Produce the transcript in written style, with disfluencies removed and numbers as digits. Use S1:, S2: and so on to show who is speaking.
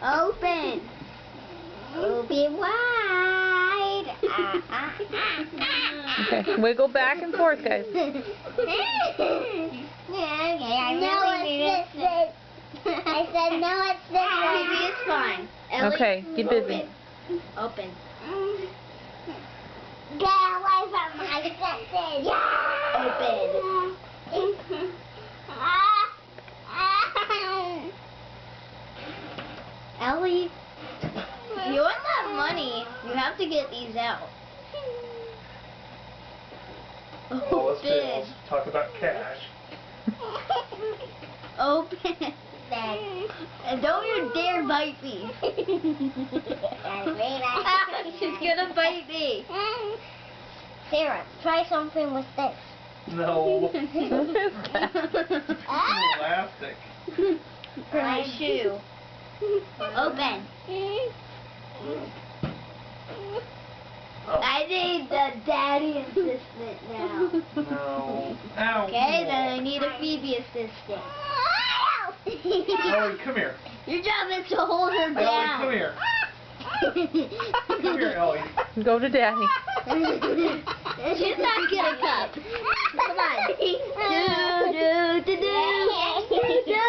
S1: Open. Open wide.
S2: Okay, wiggle back and forth, guys.
S1: Okay, I said no, it's this way. Maybe it's fine. Ellie,
S2: Okay, get busy.
S1: Open. Get away from my senses. Yeah. Open. Ellie, you want that money? You have to get these out.
S3: Well, let's talk about cash.
S1: Open. And don't you dare bite me. She's gonna bite me. Sarah, try something with this.
S3: No.
S1: Ah!
S3: Elastic.
S1: For my shoe. Open.
S3: Oh.
S1: I need the daddy assistant now.
S3: No. Ow.
S1: Okay, then I need a Phoebe assistant.
S3: Ellie, come here.
S1: Your job is to hold her down.
S3: Ellie, come here. Come here, Ellie.
S2: Go to Daddy.
S1: She's not gonna come. Come on. Do, do, do, do. Do, do,